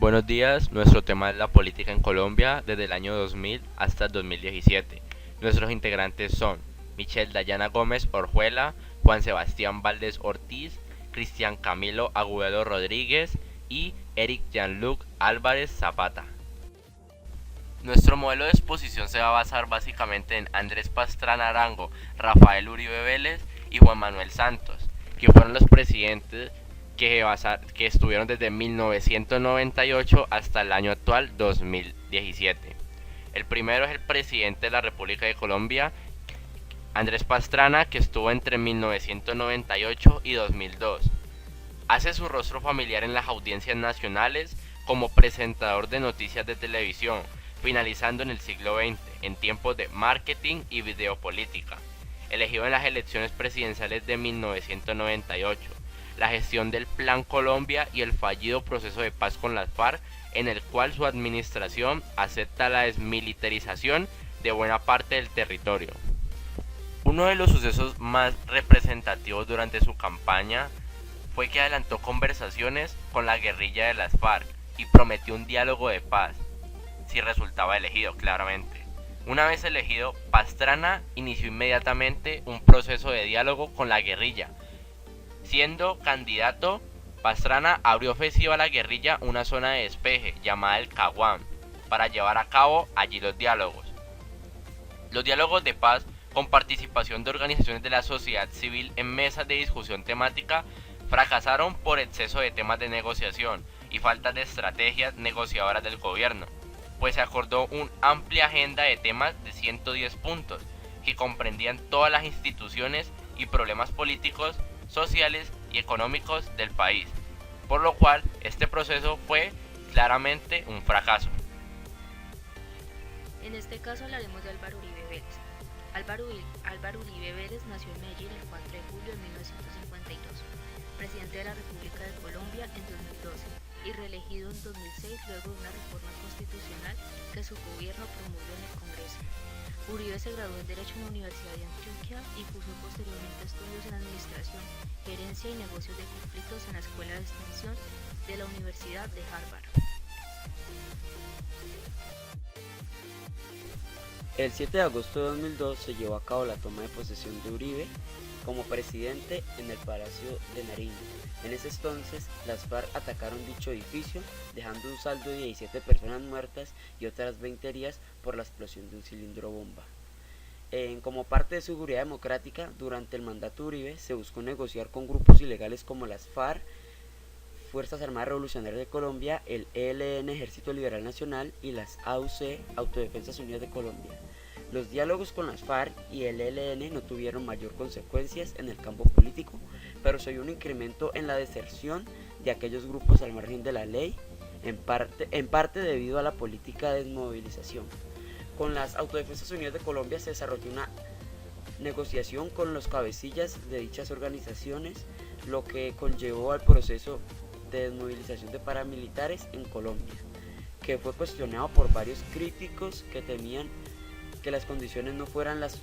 Buenos días, nuestro tema es la política en Colombia desde el año 2000 hasta el 2017. Nuestros integrantes son Michelle Dayana Gómez Orjuela, Juan Sebastián Valdés Ortiz, Cristian Camilo Agudelo Rodríguez y Eric Jean-Luc Álvarez Zapata. Nuestro modelo de exposición se va a basar básicamente en Andrés Pastrana Arango, Rafael Uribe Vélez y Juan Manuel Santos, que fueron los presidentes que estuvieron desde 1998 hasta el año actual 2017. El primero es el presidente de la República de Colombia, Andrés Pastrana, que estuvo entre 1998 y 2002. Hace su rostro familiar en las audiencias nacionales como presentador de noticias de televisión, finalizando en el siglo XX, en tiempos de marketing y videopolítica. Elegido en las elecciones presidenciales de 1998, la gestión del Plan Colombia y el fallido proceso de paz con las FARC, en el cual su administración acepta la desmilitarización de buena parte del territorio. Uno de los sucesos más representativos durante su campaña fue que adelantó conversaciones con la guerrilla de las FARC y prometió un diálogo de paz, si resultaba elegido, claramente. Una vez elegido, Pastrana inició inmediatamente un proceso de diálogo con la guerrilla. Siendo candidato, Pastrana abrió ofensiva a la guerrilla una zona de despeje llamada el Caguán para llevar a cabo allí los diálogos. Los diálogos de paz, con participación de organizaciones de la sociedad civil en mesas de discusión temática, fracasaron por exceso de temas de negociación y falta de estrategias negociadoras del gobierno, pues se acordó una amplia agenda de temas de 110 puntos que comprendían todas las instituciones y problemas políticos, sociales y económicos del país, por lo cual este proceso fue claramente un fracaso. En este caso hablaremos de Álvaro Uribe Vélez. Álvaro Uribe Vélez nació en Medellín el 4 de julio de 1952, presidente de la República de Colombia en 2012 y reelegido en 2006 luego de una reforma constitucional que su gobierno promovió en el Congreso. Uribe se graduó en Derecho en la Universidad de Antioquia y cursó posteriormente estudios en Administración, Gerencia y Negocios de Conflictos en la Escuela de Extensión de la Universidad de Harvard. El 7 de agosto de 2002 se llevó a cabo la toma de posesión de Uribe como presidente en el Palacio de Nariño. En ese entonces, las FARC atacaron dicho edificio, dejando un saldo de 17 personas muertas y otras 20 heridas por la explosión de un cilindro bomba. Como parte de seguridad democrática, durante el mandato de Uribe se buscó negociar con grupos ilegales como las FARC, Fuerzas Armadas Revolucionarias de Colombia, el ELN Ejército Liberal Nacional y las AUC Autodefensas Unidas de Colombia. Los diálogos con las FARC y el ELN no tuvieron mayor consecuencias en el campo político, pero se vio un incremento en la deserción de aquellos grupos al margen de la ley, en parte debido a la política de desmovilización. Con las Autodefensas Unidas de Colombia se desarrolló una negociación con los cabecillas de dichas organizaciones, lo que conllevó al proceso de desmovilización de paramilitares en Colombia, que fue cuestionado por varios críticos que temían que las condiciones no fueran las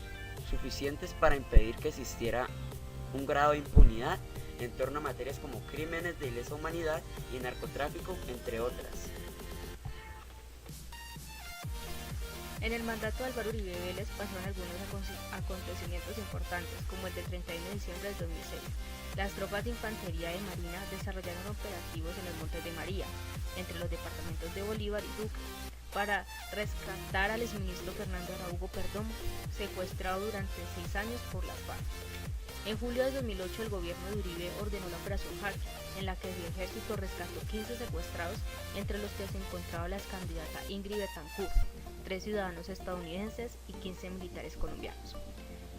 suficientes para impedir que existiera un grado de impunidad en torno a materias como crímenes de lesa humanidad y narcotráfico, entre otras. En el mandato de Álvaro Uribe Vélez pasaron algunos acontecimientos importantes, como el del 31 de diciembre del 2006. Las tropas de infantería de Marina desarrollaron operativos en los Montes de María, entre los departamentos de Bolívar y Duque, para rescatar al exministro Fernando Araújo Perdomo, secuestrado durante 6 años por las FARC. En julio de 2008 el gobierno de Uribe ordenó la Operación Jaque, en la que el ejército rescató 15 secuestrados, entre los que se encontraba la excandidata Ingrid Betancourt, 3 ciudadanos estadounidenses y 15 militares colombianos.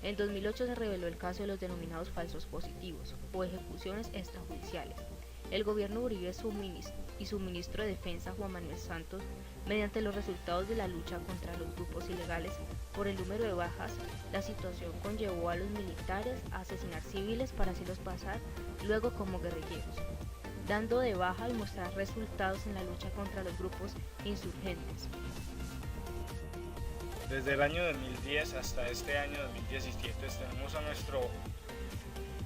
En 2008 se reveló el caso de los denominados falsos positivos o ejecuciones extrajudiciales. El gobierno de Uribe y su ministro de Defensa, Juan Manuel Santos, mediante los resultados de la lucha contra los grupos ilegales por el número de bajas, la situación conllevó a los militares a asesinar civiles para hacerlos pasar luego como guerrilleros, dando de baja y mostrar resultados en la lucha contra los grupos insurgentes. Desde el año 2010 hasta este año 2017 tenemos a nuestro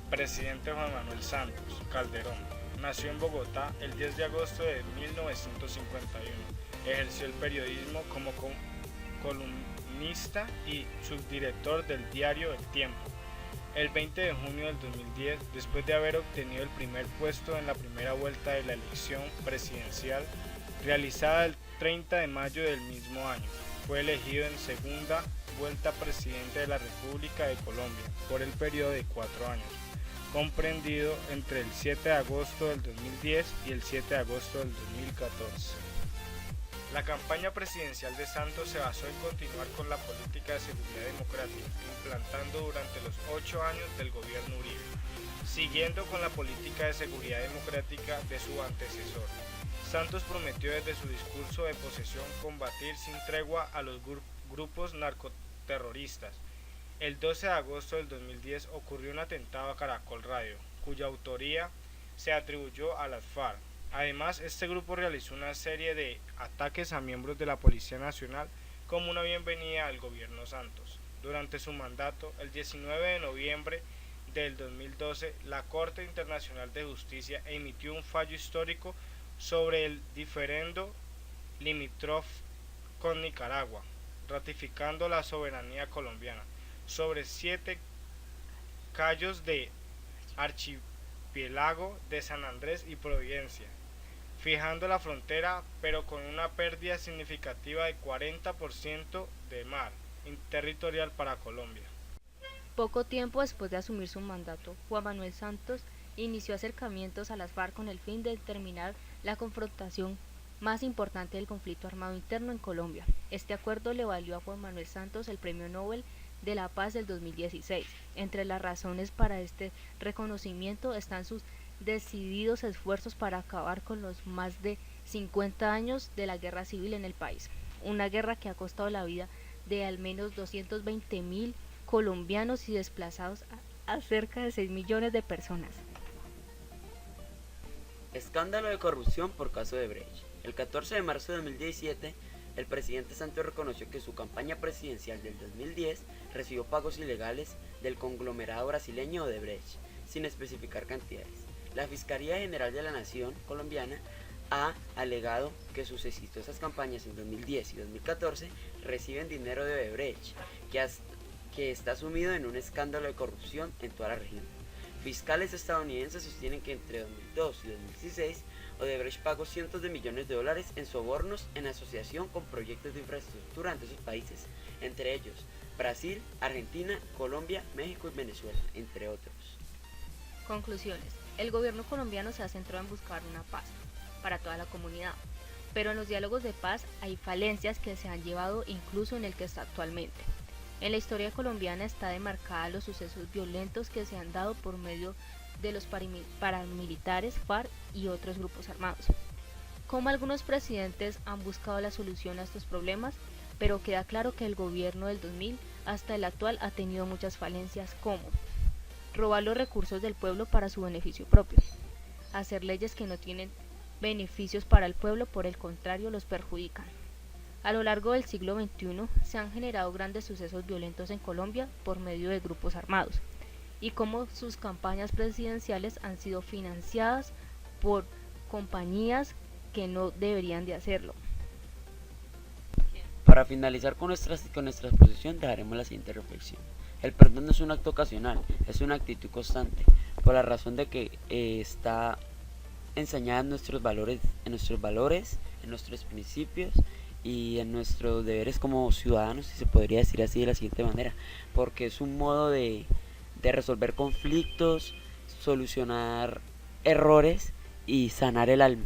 presidente Juan Manuel Santos Calderón, Nació en Bogotá el 10 de agosto de 1951. Ejerció el periodismo como columnista y subdirector del diario El Tiempo. El 20 de junio del 2010, después de haber obtenido el primer puesto en la primera vuelta de la elección presidencial realizada el 30 de mayo del mismo año, fue elegido en segunda vuelta presidente de la República de Colombia por el periodo de 4 años, comprendido entre el 7 de agosto del 2010 y el 7 de agosto del 2014. La campaña presidencial de Santos se basó en continuar con la política de seguridad democrática, implantando durante los 8 años del gobierno Uribe, siguiendo con la política de seguridad democrática de su antecesor. Santos prometió desde su discurso de posesión combatir sin tregua a los grupos narcoterroristas. El 12 de agosto del 2010 ocurrió un atentado a Caracol Radio, cuya autoría se atribuyó a las FARC. Además, este grupo realizó una serie de ataques a miembros de la Policía Nacional como una bienvenida al gobierno Santos. Durante su mandato, el 19 de noviembre del 2012, la Corte Internacional de Justicia emitió un fallo histórico sobre el diferendo limítrofe con Nicaragua, ratificando la soberanía colombiana sobre 7 cayos de archipiélago de San Andrés y Providencia, fijando la frontera pero con una pérdida significativa de 40% de mar territorial para Colombia. Poco tiempo después de asumir su mandato, Juan Manuel Santos inició acercamientos a las FARC con el fin de terminar la confrontación más importante del conflicto armado interno en Colombia. Este acuerdo le valió a Juan Manuel Santos el Premio Nobel de la Paz del 2016. Entre las razones para este reconocimiento están sus decididos esfuerzos para acabar con los más de 50 años de la guerra civil en el país, una guerra que ha costado la vida de al menos 220.000 colombianos y desplazados a cerca de 6 millones de personas. Escándalo de corrupción por caso de Brecht. El 14 de marzo de 2017, el presidente Santos reconoció que su campaña presidencial del 2010 recibió pagos ilegales del conglomerado brasileño Odebrecht, sin especificar cantidades. La Fiscalía General de la Nación colombiana ha alegado que sus exitosas campañas en 2010 y 2014 reciben dinero de Odebrecht, que está sumido en un escándalo de corrupción en toda la región. Fiscales estadounidenses sostienen que entre 2002 y 2016 Odebrecht pagó cientos de millones de dólares en sobornos en asociación con proyectos de infraestructura ante esos países, entre ellos Brasil, Argentina, Colombia, México y Venezuela, entre otros. Conclusiones. El gobierno colombiano se ha centrado en buscar una paz para toda la comunidad, pero en los diálogos de paz hay falencias que se han llevado incluso en el que está actualmente. En la historia colombiana está demarcada los sucesos violentos que se han dado por medio de los paramilitares, FARC y otros grupos armados. Como algunos presidentes han buscado la solución a estos problemas, pero queda claro que el gobierno del 2000 hasta el actual ha tenido muchas falencias como robar los recursos del pueblo para su beneficio propio, hacer leyes que no tienen beneficios para el pueblo, por el contrario los perjudican. A lo largo del siglo XXI se han generado grandes sucesos violentos en Colombia por medio de grupos armados, y cómo sus campañas presidenciales han sido financiadas por compañías que no deberían de hacerlo. Para finalizar con nuestra exposición dejaremos la siguiente reflexión. El perdón no es un acto ocasional, es una actitud constante, por la razón de que está enseñada en nuestros valores, en nuestros principios y en nuestros deberes como ciudadanos, si se podría decir así de la siguiente manera, porque es un modo de resolver conflictos, solucionar errores y sanar el alma.